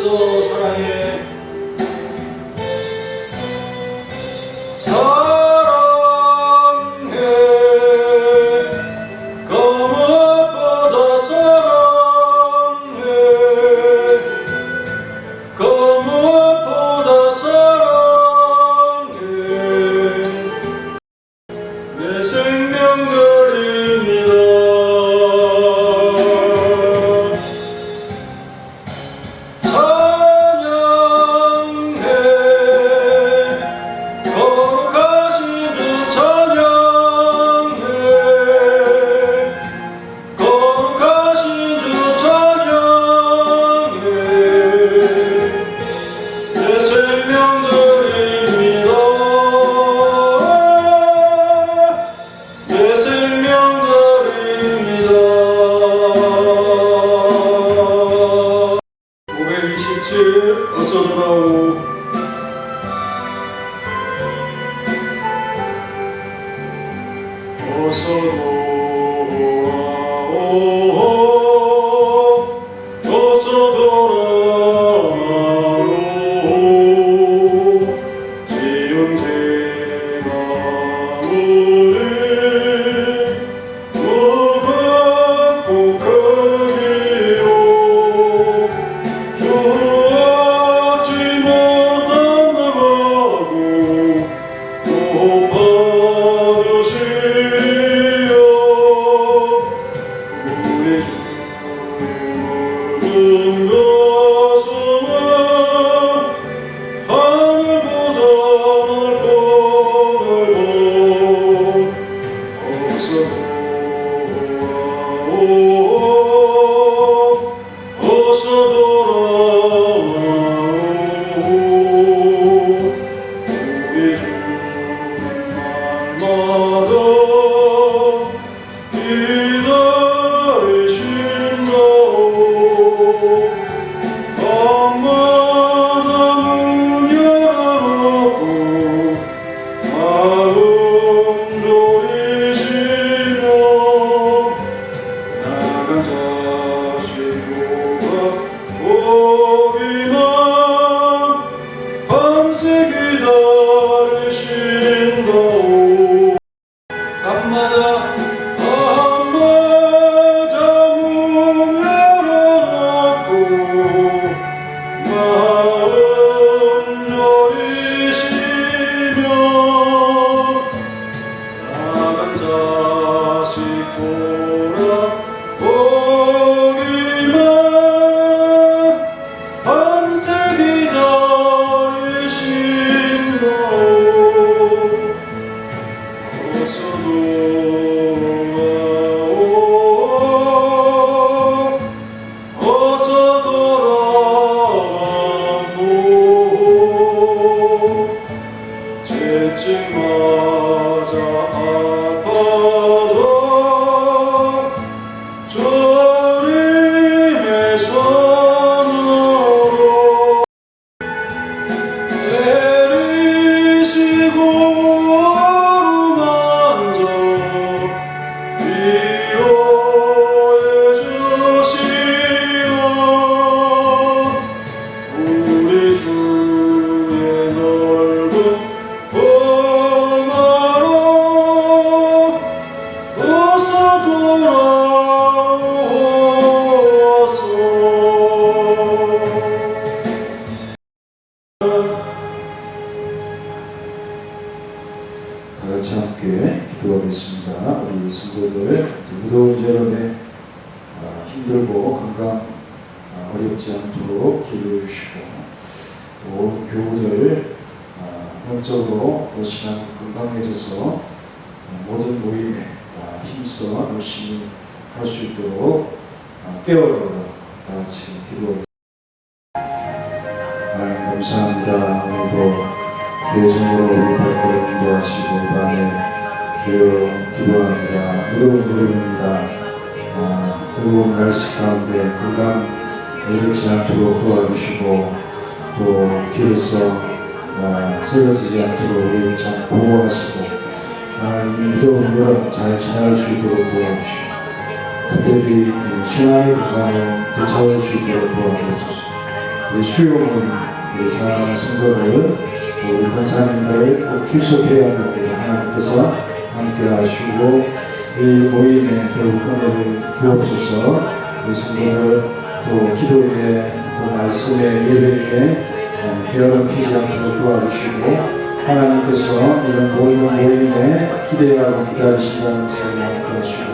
주께서 사랑해 그 무엇보다 사랑해 그 무엇보다 사랑해 내 생명 드립니다. 찬양해 거룩하신 주 찬양해 거룩하신 주 찬양해 내 생명 드립니다. 내 생명 드립니다. 527 어서 돌아오. 어서 돌아오. 어서 돌아오. 지은 죄가 우리 무겁고 크기로 주 얻지 못한 나가고 또 받으시리여. 우리 주의 넓은 가슴은 하늘보다 넓고 넓어. 어서 돌아오. 어서 돌아오. 우리 주는 날마다 기다리신다오. 밤마다 문 열어놓고 마음 졸이시며 나간 자식 돌아오기만 밤새 기다리신다오. 밤마다 문 열어놓고 마음 졸이시며 나간 자식 돌아오기만 밤새 기다리신다오. 어서 돌아오. 어서 돌아오. 죄짐 맞아 아파도 주님의 손으로 내리시고 어루만져 위로해 주시는 우리 주의 넓은 품으로 어서 돌아오소. 다 같이 함께 기도하겠습니다. 우리 성도들 무더운 여름에 힘들고 건강 어렵지 않도록 기도해 주시고 또 교우들 영적으로 더 신앙 건강해져서 모든 모임에 힘써 열심히 할 수 있도록 깨워달라 다 같이 기도하겠습니다. 하나님 감사합니다. 오늘도 주의 정으로 우리 발걸음 인도하시고 밤에 주여 기도합니다. 무더운 여름입니다. 뜨거운 날씨 가운데 건강 잃지 않도록 도와주시고 또 길에서 쓰러지지 않도록 우리 잘 보호하시고 이 무더운 여름 잘 지날 수 있도록 도와주시고 특별히 신앙의 건강을 되찾을 수 있도록 도와주옵소서. 우리 수요문 우리 사랑하는 성도들 우리 권사님들 꼭 출석해야 합니다. 하나님께서 함께 하시고 이 모임에 결국 은혜를 주옵소서. 우리 성도들 또 기도에 또 말씀의 예배에 게으름 피지 않도록 도와주시고 하나님께서 이런 모든 모임에 기대하고 기다리신다는 것을 함께 하시고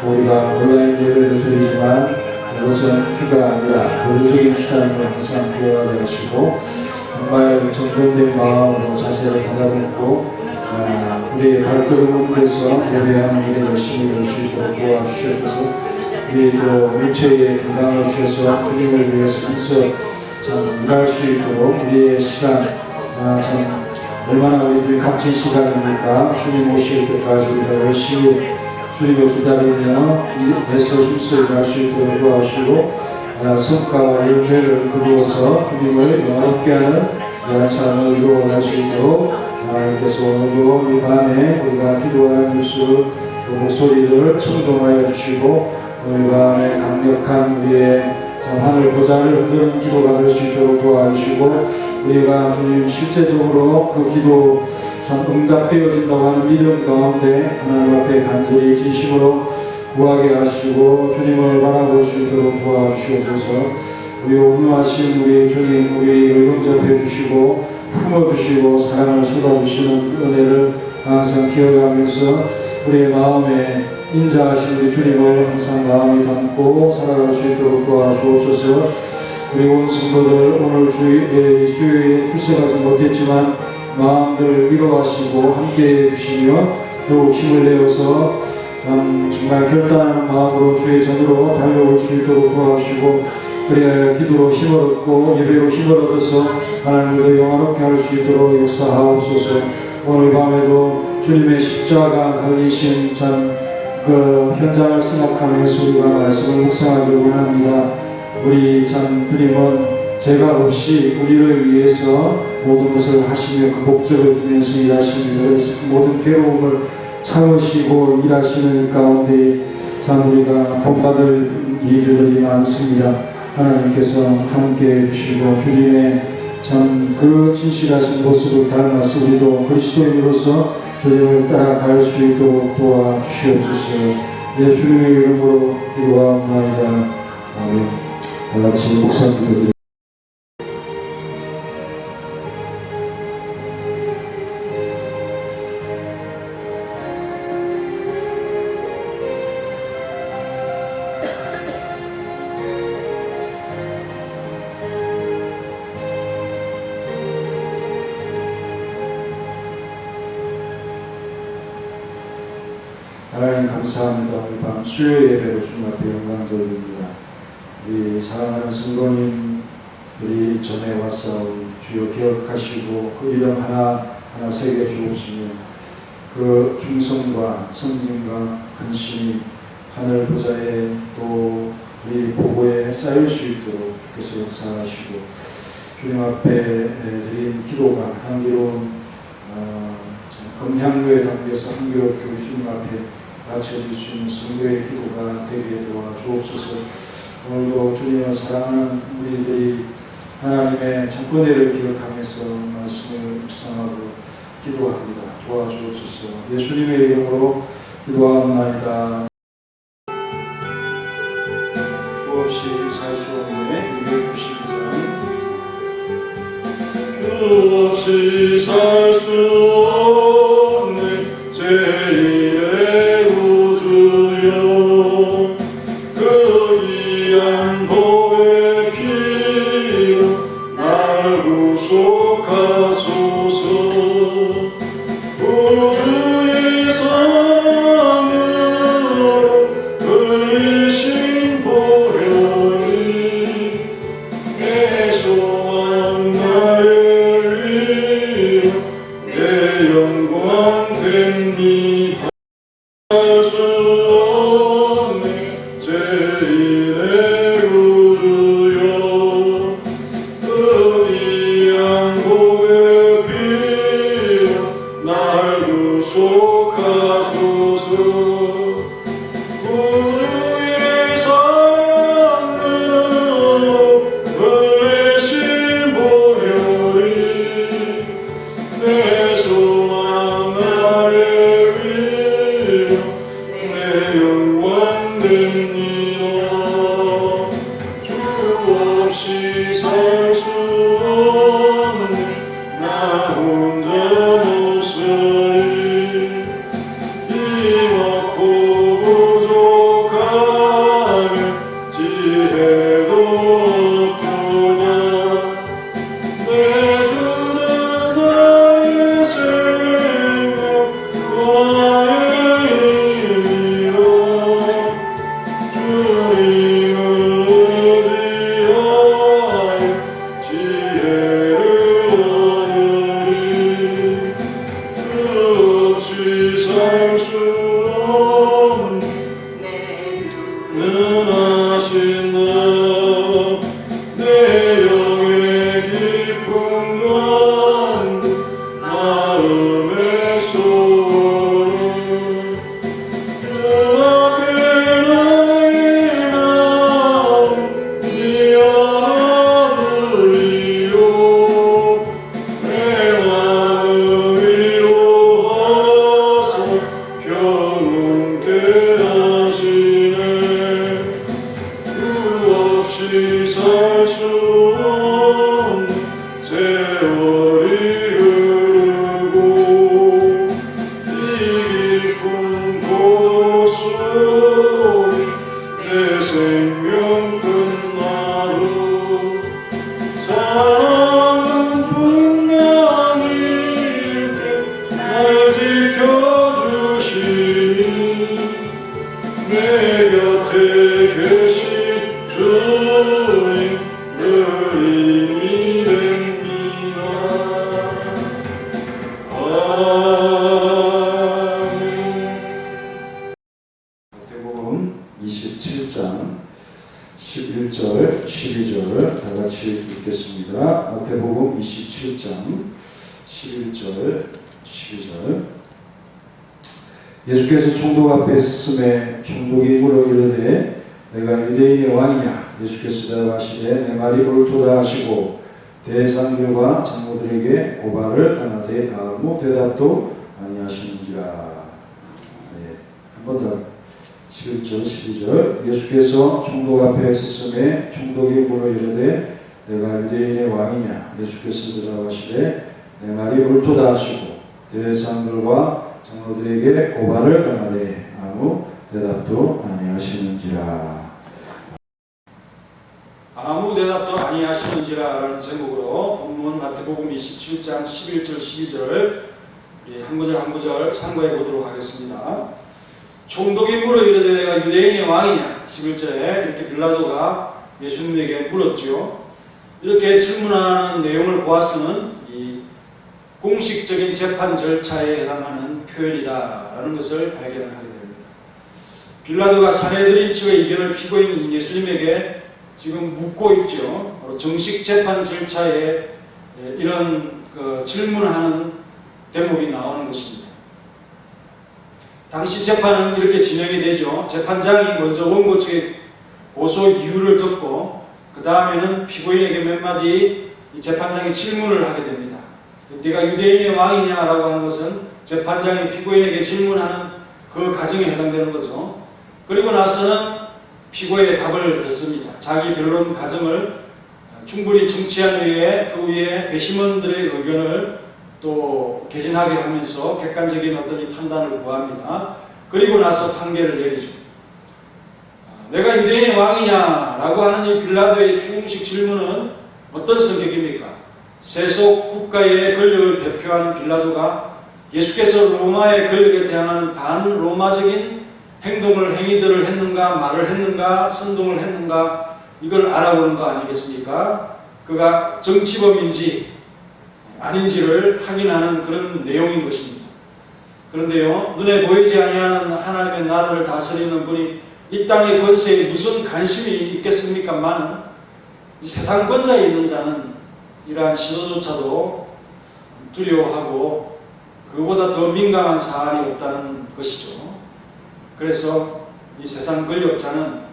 우리가 온라인 예배를 드리지만 이것은 주가 아니라 물리적인 수단으로 항상 되어야 하시고 정말 정돈된 마음으로 자세를 가다듬고 우리의 발걸음에서 예배하는 일에 열심히 할 수 있도록 도와주셔서 우리 또 육체의 건강을 주셔서 주님을 위해서 항상 참 일할 수 있도록 우리의 시간 참 얼마나 우리 주의 값진 시간입니까? 주님 오실 때까지 우리가 열심히 주님을 기다리며 애써 힘써 일할 수 있도록 도와주시고 성과와 열매를 거두어서 주님을 영화롭게 하는 귀한 삶을 이루어갈 수 있도록 하나님께서 오늘도 이 밤에 우리가 기도하는 입술 목소리를 청정하여 주시고 오늘 밤에 강력한 우리의 하늘 보좌를 흔드는 기도가 될 수 있도록 도와주시고 우리가 주님 실제적으로 그 기도 참 응답되어진다고 하는 믿음 가운데 하나님 앞에 간절히 진심으로 구하게 하시고 주님을 바라볼 수 있도록 도와주시옵소서. 우리 온유하신 우리 주님 우리를 용접해 주시고 품어주시고 사랑을 쏟아주시는 그 은혜를 항상 기억하면서 우리의 마음에 인자하신 우리 주님을 항상 마음에 담고 살아갈 수 있도록 도와주옵소서. 우리 온 성도들 오늘 수요일에 출석하지 못했지만 마음들 위로하시고 함께해 주시며 더욱 힘을 내어서 정말 결단하는 마음으로 주의 전으로 달려올 수 있도록 도와주시고 그래야 기도로 힘을 얻고 예배로 힘을 얻어서 하나님을 영화롭게 할 수 있도록 역사하옵소서. 오늘 밤에도 주님의 십자가 달리신 그 현장을 생각하면서 우리가 말씀을 묵상하기를 원합니다. 우리 주님은 죄가 없이 우리를 위해서 모든 것을 하시며 그 목적을 두면서 일하십니다. 그래서 그 모든 괴로움을 참으시고 일하시는 가운데 우리가 본받을 일들이 많습니다. 하나님께서 함께 해주시고 주님의 그 진실하신 모습을 닮아서 우리도 그리스도인으로서 주님을 따라갈 수 있도록 도와주시옵소서. 예수님의 이름으로 기도하옵나이다. 아멘. 같이 목사님들 하나님 감사합니다. 오늘 밤 수요 예배로 주님 앞에 영광 돌립니다. 우리 사랑하는 성도님들이 전에 와서 주여 기억하시고 그 이름 하나하나 새겨주옵시며 그 충성과 성님과 근심이 하늘 보좌에 또 우리 보고에 쌓일 수 있도록 주께서 역사하시고 주님 앞에 드린 기도가 향기로운 금향로에 담겨서 향기롭게 우리 주님 앞에 바쳐질 수 있는 성도의 기도가 되게 도와주옵소서. 오늘도 주님을 사랑하는 우리들이 하나님의 참권혜를 기억하면서 말씀을 묵상하고 기도합니다. 도와주옵소서. 예수님의 이름으로 기도하옵나이다. 주 없이 살 수 없네. 292장 주 없이 살 수 없네. 제일의 우주여 그 귀한 보배 피로 날 구속하소서. 우주의 사명으로 흘리신 보혈이 내 소원 나의 위로 내 영광 됩니다. 알 수 없네. 제일의 우주여 그 귀한 보배 있습니다. 마태복음 27장 11절 12절. 예수께서 총독 앞에 섰음에 총독이 물어 이르되 내가 유대인의 왕이냐? 예수께서 대답하시되 내 말이 옳도다 하시고 대상들과 장로들에게 고발을 떠나되 아무 대답도 아니하시는지라. 한 번 더 11절 12절. 예수께서 총독 앞에 섰음에 총독이 물어 이르되 내가 유대인의 왕이냐? 예수께서 대답하시되 내 말이 옳도다 하시고 대상들과 장로들에게 고발을 떠나되 아무 대답도 아니하시는지라. 아무 대답도 아니하시는지라 라는 제목으로 본문 마태복음 27장 11절 12절 한 구절 한 구절 상고해 보도록 하겠습니다. 총독이 물어 이르되 내가 유대인의 왕이냐? 11절에 이렇게 빌라도가 예수님에게 물었죠. 이렇게 질문하는 내용을 보아서는 이 공식적인 재판 절차에 해당하는 표현이다라는 것을 발견을 하게 됩니다. 빌라도가 사내들인 측의 의견을 피고인 예수님에게 지금 묻고 있죠. 바로 정식 재판 절차에 이런 질문하는 대목이 나오는 것입니다. 당시 재판은 이렇게 진행이 되죠. 재판장이 먼저 원고 측의 고소 이유를 듣고 그 다음에는 피고인에게 몇 마디 이 재판장이 질문을 하게 됩니다. 네가 유대인의 왕이냐라고 하는 것은 재판장이 피고인에게 질문하는 그 과정에 해당되는 거죠. 그리고 나서는 피고의 답을 듣습니다. 자기 변론 과정을 충분히 청취한 후에 그 위에 배심원들의 의견을 또 개진하게 하면서 객관적인 어떤 이 판단을 구합니다. 그리고 나서 판결을 내리죠. 내가 유대인의 왕이냐라고 하는 이 빌라도의 추궁식 질문은 어떤 성격입니까? 세속 국가의 권력을 대표하는 빌라도가 예수께서 로마의 권력에 대항하는 반로마적인 행위들을 했는가, 말을 했는가, 선동을 했는가, 이걸 알아보는 거 아니겠습니까? 그가 정치범인지 아닌지를 확인하는 그런 내용인 것입니다. 그런데요, 눈에 보이지 아니하는 하나님의 나라를 다스리는 분이 이 땅의 권세에 무슨 관심이 있겠습니까만은 이 세상 권자에 있는 자는 이러한 시도조차도 두려워하고 그보다 더 민감한 사안이 없다는 것이죠. 그래서 이 세상 권력자는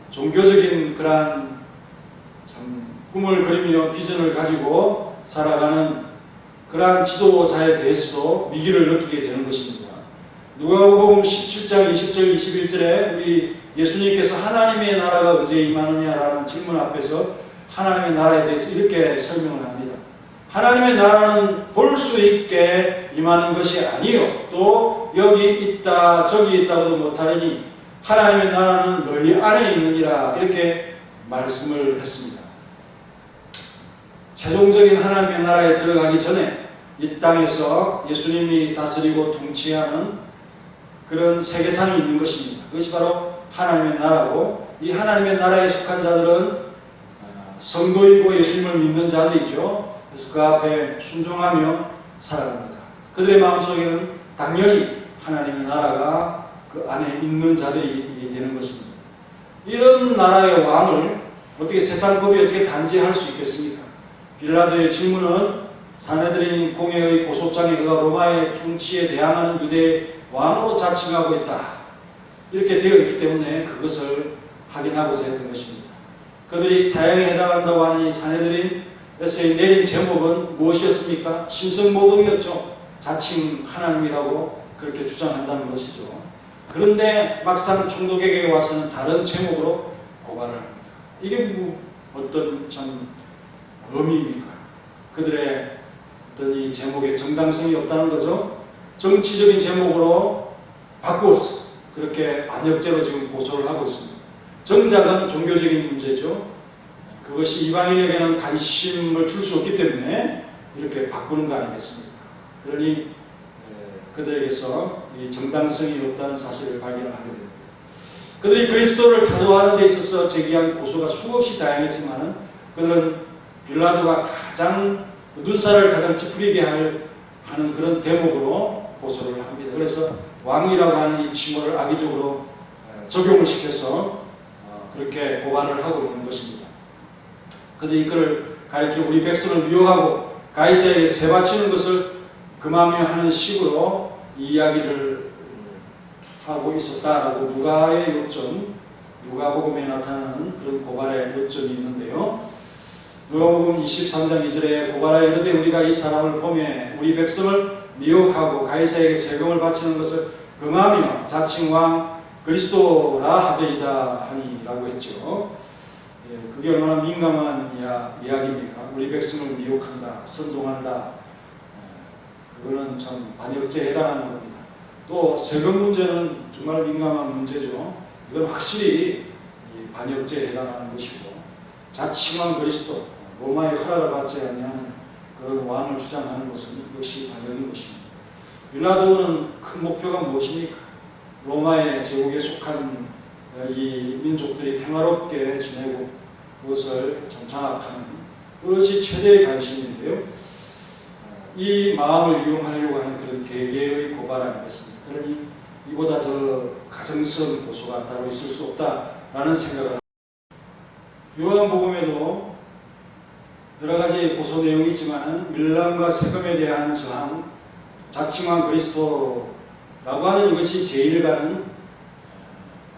종교적인 그러한 참 꿈을 그리며 비전을 가지고 살아가는 그러한 지도자에 대해서도 미기를 느끼게 되는 것입니다. 누가복음 17장 20절 21절에 우리 예수님께서 하나님의 나라가 언제 임하느냐라는 질문 앞에서 하나님의 나라에 대해서 이렇게 설명을 합니다. 하나님의 나라는 볼 수 있게 임하는 것이 아니요 또 여기 있다 저기 있다고도 못하리니 하나님의 나라는 너희 안에 있느니라 이렇게 말씀을 했습니다. 최종적인 하나님의 나라에 들어가기 전에 이 땅에서 예수님이 다스리고 통치하는 그런 세계상이 있는 것입니다. 그것이 바로 하나님의 나라고 이 하나님의 나라에 속한 자들은 성도이고 예수님을 믿는 자들이죠. 그래서 그 앞에 순종하며 살아갑니다. 그들의 마음속에는 당연히 하나님의 나라가 그 안에 있는 자들이 되는 것입니다. 이런 나라의 왕을 어떻게 세상법이 어떻게 단죄할 수 있겠습니까? 빌라도의 질문은 사내들인 공회의 고소장에 그가 로마의 통치에 대항하는 유대의 왕으로 자칭하고 있다. 이렇게 되어 있기 때문에 그것을 확인하고자 했던 것입니다. 그들이 사형에 해당한다고 하는 이 사내들인에서 내린 제목은 무엇이었습니까? 신성모독이었죠. 자칭 하나님이라고 그렇게 주장한다는 것이죠. 그런데 막상 총독에게 와서는 다른 제목으로 고발을 합니다. 이게 어떤 참 의미입니까? 그들의 어떤 이 제목에 정당성이 없다는 거죠. 정치적인 제목으로 바꾸었어. 그렇게 반역죄로 지금 고소를 하고 있습니다. 정작은 종교적인 문제죠. 그것이 이방인에게는 관심을 줄 수 없기 때문에 이렇게 바꾸는 거 아니겠습니까? 그러니 그들에게서 이 정당성이 없다는 사실을 발견을 하게 됩니다. 그들이 그리스도를 타도하는 데 있어서 제기한 고소가 수없이 다양했지만 그들은 빌라도가 가장 눈살을 가장 찌푸리게 하는 그런 대목으로 고소를 합니다. 그래서 왕이라고 하는 이 칭호를 악의적으로 적용을 시켜서 그렇게 고발을 하고 있는 것입니다. 그들이 이걸 가리켜 우리 백성을 미워하고 가이사에게 세 바치는 것을 금하며 하는 식으로 이 이야기를 하고 있었다라고 누가의 요점, 누가복음에 나타나는 그런 고발의 요점이 있는데요. 누가복음 23장 2절에 고발하여 이르되 우리가 이 사람을 보매 우리 백성을 미혹하고 가이사에게 세금을 바치는 것을 금하며 자칭 왕 그리스도라 하되이다 하니라고 했죠. 그게 얼마나 민감한 이야기입니까? 우리 백성을 미혹한다, 선동한다. 그거는 참 반역죄에 해당하는 겁니다. 또 세금 문제는 정말 민감한 문제죠. 이건 확실히 반역죄에 해당하는 것이고, 자칭 왕 그리스도, 로마의 허락을 받지 아니하는 그런 왕을 주장하는 것은 역시 반역인 것입니다. 빌라도는 큰 목표가 무엇입니까? 로마의 제국에 속한 이 민족들이 평화롭게 지내고 그것을 좀 장악하는 그것이 최대의 관심인데요. 이 마음을 이용하려고 하는 그런 개개의 고발 아니겠습니까? 그러니 이보다 더 가증스러운 고소가 따로 있을 수 없다라는 생각을 합니다. 요한복음에도 여러 가지 고소 내용이 있지만 밀람과 세금에 대한 저항, 자칭한 그리스도라고 하는 이것이 제일 가는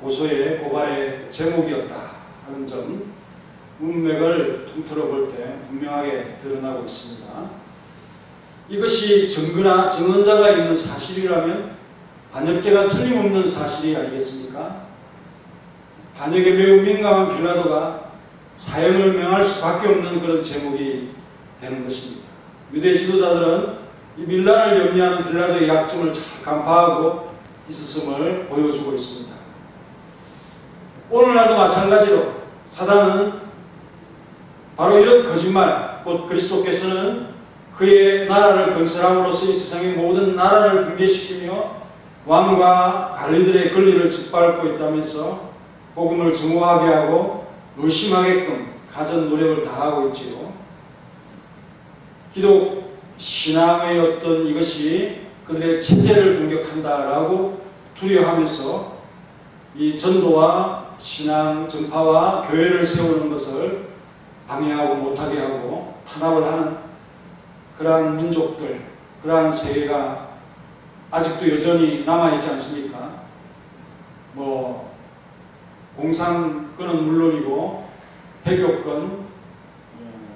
고소의 고발의 제목이었다 하는 점, 문맥을 통틀어 볼 때 분명하게 드러나고 있습니다. 이것이 증거나 증언자가 있는 사실이라면 반역죄가 틀림없는 사실이 아니겠습니까? 반역에 매우 민감한 빌라도가 사형을 명할 수밖에 없는 그런 제목이 되는 것입니다. 유대 지도자들은 이 밀란을 염려하는 빌라도의 약점을 잘 간파하고 있었음을 보여주고 있습니다. 오늘날도 마찬가지로 사단은 바로 이런 거짓말, 곧 그리스도께서는 그의 나라를 건설함으로써 이 세상의 모든 나라를 붕괴시키며 왕과 관리들의 권리를 짓밟고 있다면서 복음을 증오하게 하고 의심하게끔 가전 노력을 다하고 있지요. 기독 신앙의 어떤 이것이 그들의 체제를 공격한다라고 두려워하면서 이 전도와 신앙 전파와 교회를 세우는 것을 방해하고 못하게 하고 탄압을 하는 그러한 민족들, 그러한 세계가 아직도 여전히 남아있지 않습니까? 공산권은 물론이고 해교권,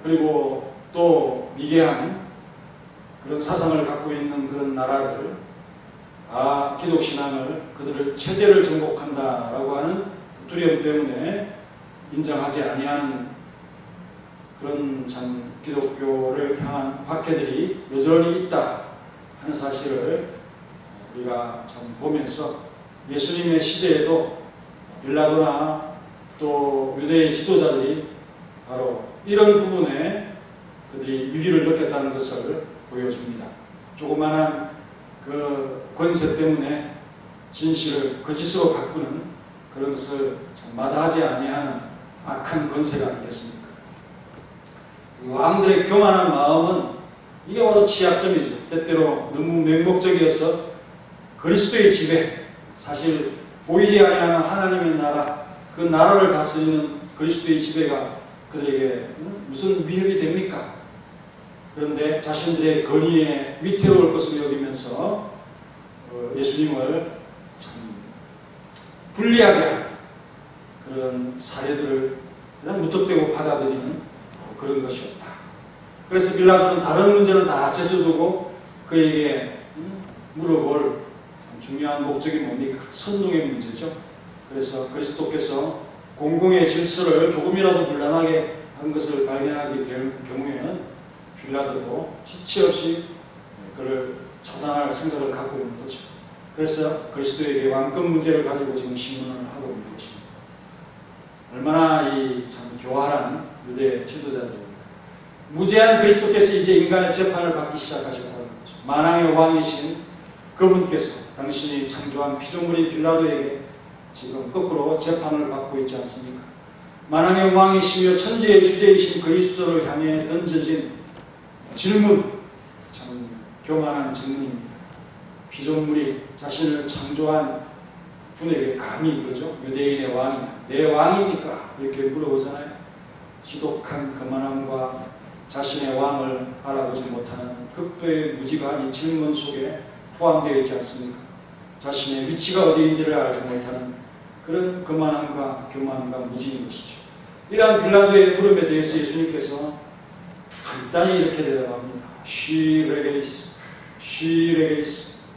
그리고 또 미개한 그런 사상을 갖고 있는 그런 나라들, 기독신앙을 그들을 체제를 정복한다라고 하는 두려움 때문에 인정하지 아니하는 그런 참 기독교를 향한 박해들이 여전히 있다 하는 사실을 우리가 참 보면서 예수님의 시대에도 빌라도나 또 유대의 지도자들이 바로 이런 부분에 그들이 위기를 느꼈다는 것을 보여줍니다. 조그마한 그 권세 때문에 진실을 거짓으로 바꾸는 그런 것을 참 마다하지 아니하는 악한 권세가 아니겠습니까? 왕들의 교만한 마음은 이게 바로 취약점이죠. 때때로 너무 맹목적이어서 그리스도의 지배, 사실 보이지 아니하는 하나님의 나라, 그 나라를 다스리는 그리스도의 지배가 그들에게 무슨 위협이 됩니까? 그런데 자신들의 권위에 위태로울 것을 여기면서 예수님을 참 불리하게 하는 그런 사례들을 그냥 무턱대고 받아들이는 그런 것이었다. 그래서 빌라도는 다른 문제는 다 제쳐두고 그에게 물어볼 중요한 목적이 뭡니까? 선동의 문제죠. 그래서 그리스도께서 공공의 질서를 조금이라도 불안하게 한 것을 발견하게 될 경우에는 빌라도도 지체 없이 그를 처단할 생각을 갖고 있는 거죠. 그래서 그리스도에게 왕권 문제를 가지고 지금 신문을 하고 있는 것입니다. 얼마나 이 참 교활한 유대 지도자들입니까? 무죄한 그리스도께서 이제 인간의 재판을 받기 시작하셨다는 거죠. 만왕의 왕이신 그분께서 당신이 창조한 피조물인 빌라도에게 지금 거꾸로 재판을 받고 있지 않습니까? 만왕의 왕이시며 천지의 주제이신 그리스도를 향해 던져진 질문, 참 교만한 질문입니다. 피조물이 자신을 창조한 분에게 감히 그러죠. 유대인의 왕이냐, 내 왕입니까? 이렇게 물어보잖아요. 지독한 거만함과 자신의 왕을 알아보지 못하는 극도의 무지가 이 질문 속에 포함되어 있지 않습니까? 자신의 위치가 어디인지를 알지 못하는 그런 거만함과 교만과 무지인 것이죠. 이러한 빌라도의 물음에 대해서 예수님께서 간단히 이렇게 대답합니다. She regeis,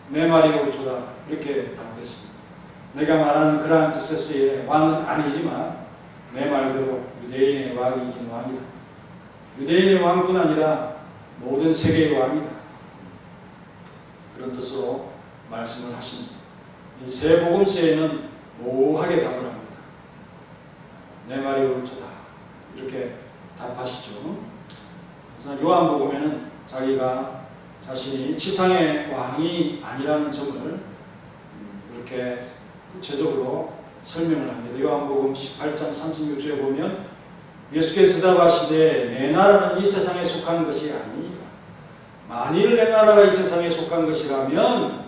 내 말이 옳도다. 이렇게 답했습니다. 내가 말하는 그러한 뜻에서의 왕은 아니지만 내 말대로 유대인의 왕이긴 왕이다. 유대인의 왕뿐 아니라 모든 세계의 왕이다. 그런 뜻으로 말씀을 하십니다. 이 세 복음서에는 모호하게 답을 합니다. 내 말이 옳도다. 이렇게 답하시죠. 그래서 요한복음에는 자기가 자신이 지상의 왕이 아니라는 점을 이렇게 구체적으로 설명을 합니다. 요한복음 18장 36절에 보면 예수께서 대답하시되 내 나라는 이 세상에 속한 것이 아니니라. 만일 내 나라가 이 세상에 속한 것이라면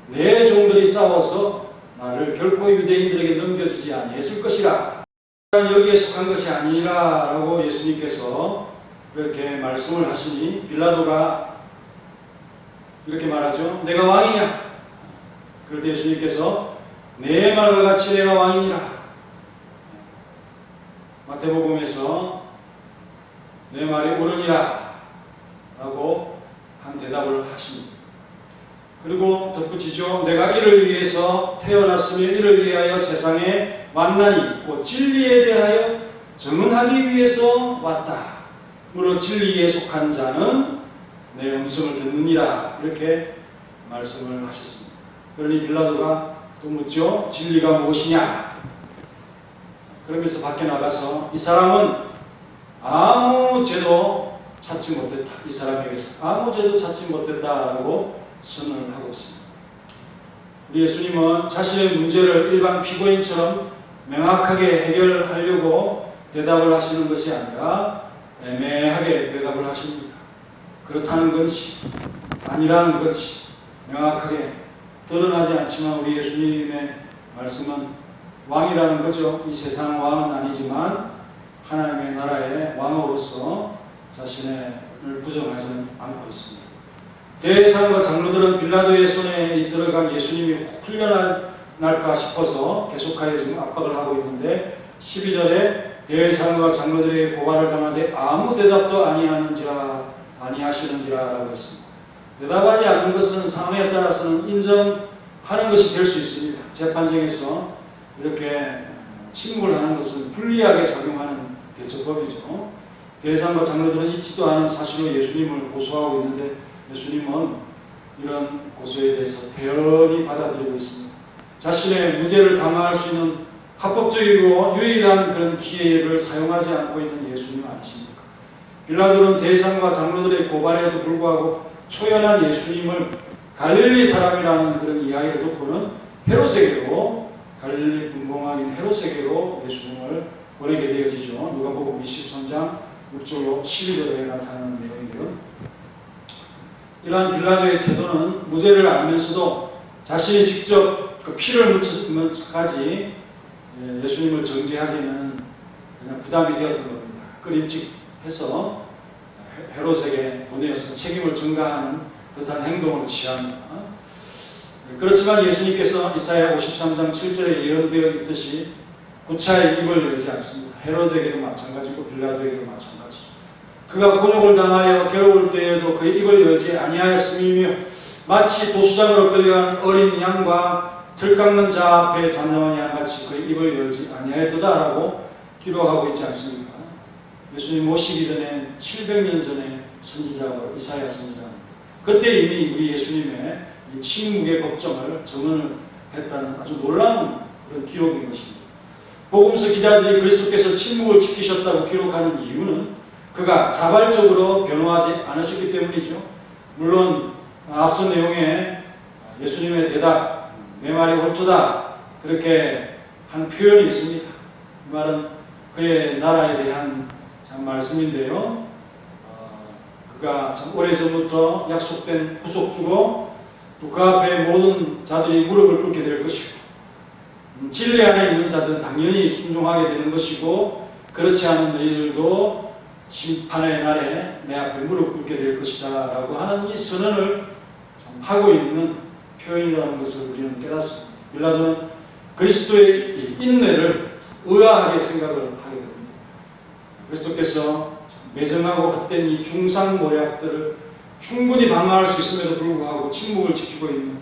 내 종들이 싸워서 나를 결코 유대인들에게 넘겨주지 아니했을 것이라. 여기에 속한 것이 아니라 라고 예수님께서 이렇게 말씀을 하시니 빌라도가 이렇게 말하죠. 내가 왕이냐? 그럴 때 예수님께서 내 말과 같이 내가 왕이니라. 마태복음에서 내 말이 옳으니라 라고 한 대답을 하십니다. 그리고 덧붙이죠. 내가 이를 위해서 태어났으며 이를 위하여 세상에 왔나니 곧 진리에 대하여 증언하기 위해서 왔다. 무릇 진리에 속한 자는 내 음성을 듣느니라. 이렇게 말씀을 하셨습니다. 그러니 빌라도가 또 묻죠. 진리가 무엇이냐? 그러면서 밖에 나가서 이 사람은 아무 죄도 찾지 못했다. 이 사람에게서 아무 죄도 찾지 못했다라고 선언을 하고 있습니다. 우리 예수님은 자신의 문제를 일반 피고인처럼 명확하게 해결하려고 대답을 하시는 것이 아니라 애매하게 대답을 하십니다. 그렇다는 것이 아니라는 것이 명확하게 드러나지 않지만 우리 예수님의 말씀은 왕이라는 거죠. 이 세상 왕은 아니지만 하나님의 나라의 왕으로서 자신을 부정하지는 않고 있습니다. 대제사장과 장로들은 빌라도의 손에 들어간 예수님이 혹 풀려날까 싶어서 계속하여 지금 압박을 하고 있는데 12절에 대제사장과 장로들의 고발을 당하되 아무 대답도 아니하시는지라 라고 했습니다. 대답하지 않는 것은 상황에 따라서는 인정하는 것이 될 수 있습니다. 재판정에서 이렇게 침묵을 하는 것은 불리하게 작용하는 대처법이죠. 대제사장과 장로들은 잊지도 않은 사실로 예수님을 고소하고 있는데 예수님은 이런 고소에 대해서 대연히 받아들이고 있습니다. 자신의 무죄를 방어할 수 있는 합법적이고 유일한 그런 기회를 사용하지 않고 있는 예수님 아니십니까? 빌라도는 대제사장과 장로들의 고발에도 불구하고 초연한 예수님을 갈릴리 사람이라는 그런 이야기를 듣고는 헤롯에게로 갈릴리 분봉왕인 헤롯에게로 예수님을 보내게 되어지죠. 누가복음 23장 6절 12절에 나타나는 내용인데요. 이러한 빌라도의 태도는 무죄를 알면서도 자신이 직접 그 피를 묻혀까지 예수님을 정죄하기에는 그냥 부담이 되었던 겁니다. 끄림직해서 헤롯에게 보내어서 책임을 전가하는 듯한 행동을 취합니다. 그렇지만 예수님께서 이사야 53장 7절에 예언되어 있듯이 구차의 입을 열지 않습니다. 헤롯에게도 마찬가지고 빌라도에게도 마찬가지죠. 그가 곤욕을 당하여 괴로울 때에도 그의 입을 열지 아니하였음이며 마치 도수장으로 끌려간 어린 양과 들 깎는 자 앞에 잠잠한 양같이 그의 입을 열지 아니하였도다라고 기록하고 있지 않습니까? 예수님 오시기 전에 700년 전에 선지자로 이사야 선지자입니다. 그때 이미 우리 예수님의 이 침묵의 법정을 증언을 했다는 아주 놀라운 그런 기록인 것입니다. 복음서 기자들이 그리스도께서 침묵을 지키셨다고 기록하는 이유는 그가 자발적으로 변호하지 않으셨기 때문이죠. 물론 앞선 내용에 예수님의 대답, 내 말이 옳도다 그렇게 한 표현이 있습니다. 이 말은 그의 나라에 대한 참 말씀인데요. 그가 참 오래전부터 약속된 구속주고 또 그 앞에 모든 자들이 무릎을 꿇게 될 것이고 진리 안에 있는 자들은 당연히 순종하게 되는 것이고 그렇지 않은 너희들도 심판의 날에 내 앞에 무릎 꿇게 될 것이다 라고 하는 이 선언을 참 하고 있는 표현이라는 것을 우리는 깨닫습니다. 빌라도는 그리스도의 이 인내를 의아하게 생각을 하게 됩니다. 그리스도께서 매정하고 헛된 이 중상 모략들을 충분히 방어할 수 있음에도 불구하고 침묵을 지키고 있는,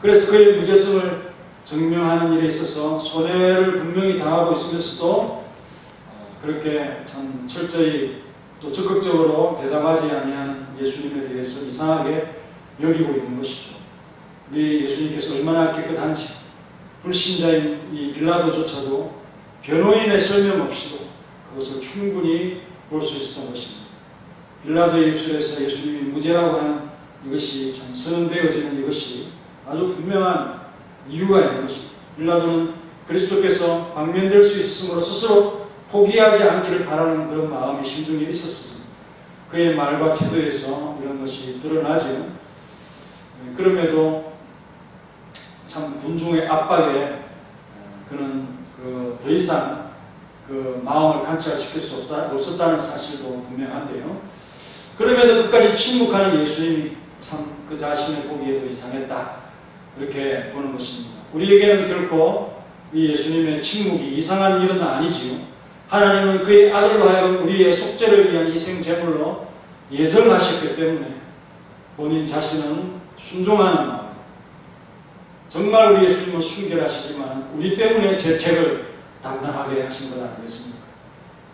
그래서 그의 무죄성을 증명하는 일에 있어서 손해를 분명히 당하고 있으면서도 그렇게 참 철저히 또 적극적으로 대답하지 아니하는 예수님에 대해서 이상하게 여기고 있는 것이죠. 우리 예수님께서 얼마나 깨끗한지 불신자인 이 빌라도조차도 변호인의 설명 없이도 그것을 충분히 볼 수 있었던 것입니다. 빌라도의 입술에서 예수님이 무죄라고 하는 이것이 참 선언되어지는 이것이 아주 분명한 이유가 있는 것입니다. 빌라도는 그리스도께서 방면될 수 있었으므로 스스로 포기하지 않기를 바라는 그런 마음이 심중에 있었습니다. 그의 말과 태도에서 이런 것이 드러나죠. 그럼에도 참 군중의 압박에 그는 더 이상 그 마음을 관찰시킬 수 없었다는 사실도 분명한데요. 그럼에도 끝까지 침묵하는 예수님이 참 그 자신을 보기에도 이상했다, 그렇게 보는 것입니다. 우리에게는 결코 이 예수님의 침묵이 이상한 일은 아니지요. 하나님은 그의 아들로 하여금 우리의 속죄를 위한 희생 제물로 예정하셨기 때문에 본인 자신은 순종하는 마음, 정말 우리 예수님은 순결하시지만 우리 때문에 죄책을 담당하게 하신 것 아니겠습니까?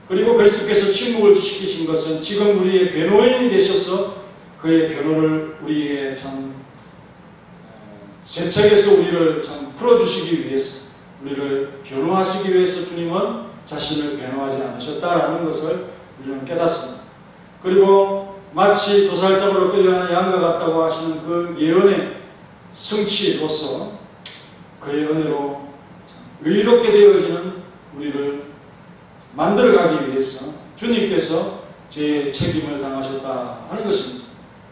그리고 그리스도께서 침묵을 시키신 것은 지금 우리의 변호인이 되셔서 그의 변호를 우리의 참 죄책에서 우리를 참 풀어주시기 위해서, 우리를 변호하시기 위해서 주님은 자신을 변호하지 않으셨다라는 것을 우리는 깨닫습니다. 그리고 마치 도살장으로 끌려가는 양과 같다고 하시는 그 예언의 성취로서 그의 은혜로 의롭게 되어지는 우리를 만들어가기 위해서 주님께서 제 책임을 당하셨다 하는 것입니다.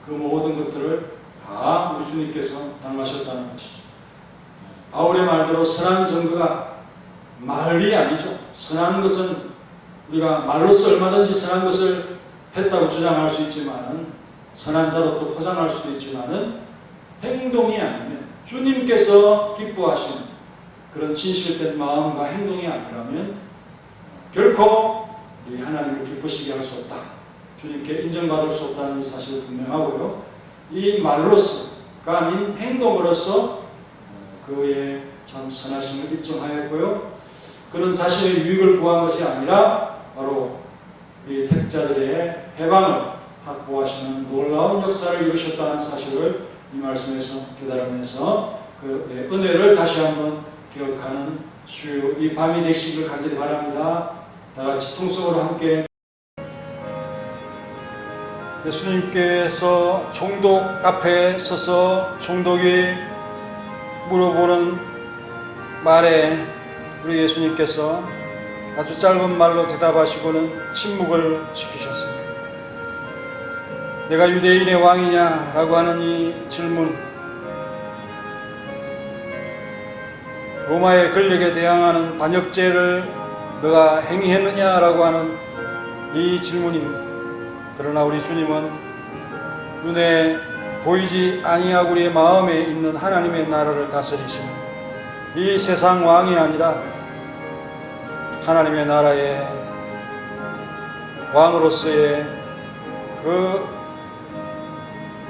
그 모든 것들을 다 우리 주님께서 당하셨다는 것이죠. 바울의 말대로 선한 증거가 말이 아니죠. 선한 것은 우리가 말로서 얼마든지 선한 것을 했다고 주장할 수 있지만은, 선한 자로 또 포장할 수도 있지만은, 행동이 아니면, 주님께서 기뻐하시는 그런 진실된 마음과 행동이 아니라면 결코 우리 하나님을 기쁘시게 할 수 없다, 주님께 인정받을 수 없다는 이 사실을 분명하고요. 이 말로서가 아닌 행동으로서 그의 참 선하심을 입증하였고요. 그는 자신의 유익을 구한 것이 아니라 바로 이 택자들의 해방을 확보하시는 놀라운 역사를 이루셨다는 사실을 이 말씀에서 깨달으면서 그 은혜를 다시 한번 기억하는 수요 이 밤이 되시길 간절히 바랍니다. 다 같이 통성으로 함께. 예수님께서 총독 앞에 서서 총독이 물어보는 말에 우리 예수님께서 아주 짧은 말로 대답하시고는 침묵을 지키셨습니다. 내가 유대인의 왕이냐? 라고 하는 이 질문, 로마의 권력에 대항하는 반역죄를 너가 행위했느냐? 라고 하는 이 질문입니다. 그러나 우리 주님은 눈에 보이지 아니하고 우리의 마음에 있는 하나님의 나라를 다스리시는 이 세상 왕이 아니라 하나님의 나라의 왕으로서의 그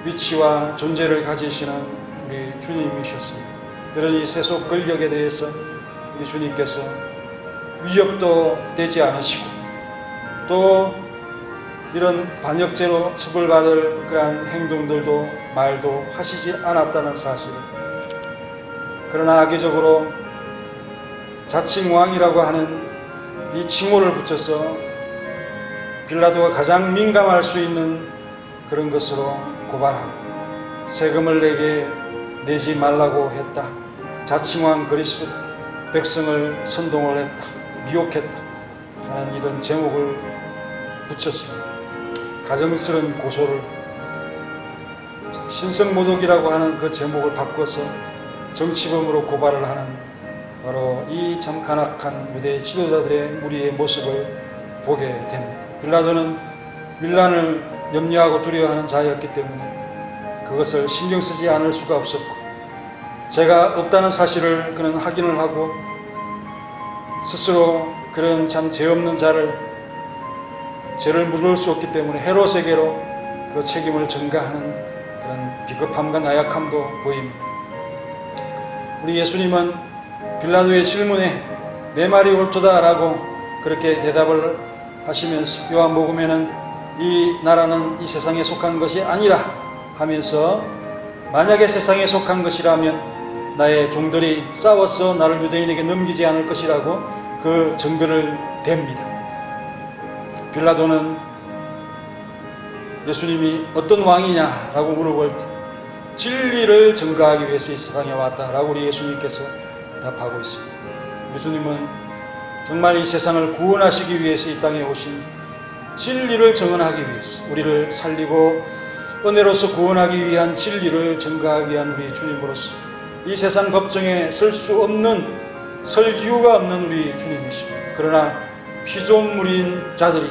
위치와 존재를 가지시는 우리 주님이셨습니다. 그런 이 세속 권력에 대해서 우리 주님께서 위협도 되지 않으시고 또 이런 반역죄로 처벌받을 그러한 행동들도 말도 하시지 않았다는 사실을, 그러나 악의적으로 자칭 왕이라고 하는 이 칭호를 붙여서 빌라도가 가장 민감할 수 있는 그런 것으로 고발하고 세금을 내게 내지 말라고 했다, 자칭왕 그리스도 백성을 선동을 했다, 미혹했다 하는 이런 제목을 붙였습니다. 가정스러운 고소를 신성모독이라고 하는 그 제목을 바꿔서 정치범으로 고발을 하는 바로 이 참 간악한 유대 지도자들의 무리의 모습을 보게 됩니다. 빌라도는 밀란을 염려하고 두려워하는 자였기 때문에 그것을 신경 쓰지 않을 수가 없었고, 죄가 없다는 사실을 그는 확인을 하고 스스로 그런 참 죄 없는 자를 죄를 물을 수 없기 때문에 헤롯에게로 그 책임을 전가하는 그런 비겁함과 나약함도 보입니다. 우리 예수님은 빌라도의 질문에 내 말이 옳도다라고 그렇게 대답을 하시면서 요한복음에는 이 나라는 이 세상에 속한 것이 아니라 하면서 만약에 세상에 속한 것이라면 나의 종들이 싸워서 나를 유대인에게 넘기지 않을 것이라고 그 증거를 댑니다. 빌라도는 예수님이 어떤 왕이냐라고 물어볼 때 진리를 증거하기 위해서 이 세상에 왔다라고 우리 예수님께서 답하고 있습니다. 예수님은 정말 이 세상을 구원하시기 위해서 이 땅에 오신 진리를 증언하기 위해서 우리를 살리고 은혜로서 구원하기 위한 진리를 증거하기 위한 우리 주님으로서 이 세상 법정에 설 수 없는, 설 이유가 없는 우리 주님이십니다. 그러나 피조물인 자들이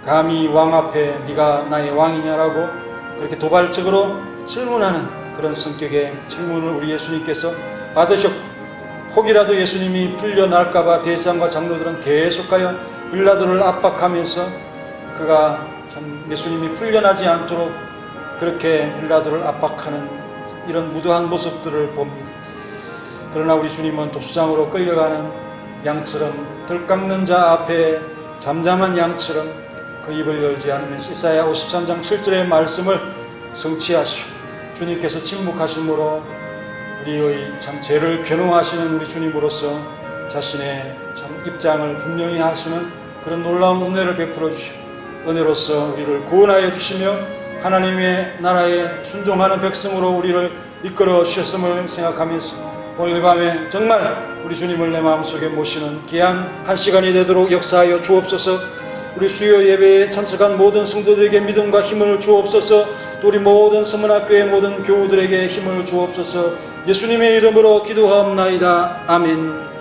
감히 왕 앞에 네가 나의 왕이냐라고 그렇게 도발적으로 질문하는 그런 성격의 질문을 우리 예수님께서 받으셨고, 혹이라도 예수님이 풀려날까봐 대제사장과 장로들은 계속하여 빌라도를 압박하면서 그가 참 예수님이 풀려나지 않도록 그렇게 빌라도를 압박하는 이런 무도한 모습들을 봅니다. 그러나 우리 주님은 또 수장으로 끌려가는 양처럼, 들깎는 자 앞에 잠잠한 양처럼 그 입을 열지 않으면서 이사야 53장 7절의 말씀을 성취하시고 주님께서 침묵하심으로 우리의 참 죄를 변호하시는 우리 주님으로서 자신의 참 입장을 분명히 하시는 그런 놀라운 은혜를 베풀어 주시고 은혜로서 우리를 구원하여 주시며 하나님의 나라에 순종하는 백성으로 우리를 이끌어 주셨음을 생각하면서 오늘 밤에 정말 우리 주님을 내 마음속에 모시는 귀한 한 시간이 되도록 역사하여 주옵소서. 우리 수요 예배에 참석한 모든 성도들에게 믿음과 힘을 주옵소서. 또 우리 모든 서문학교의 모든 교우들에게 힘을 주옵소서. 예수님의 이름으로 기도하옵나이다. 아멘.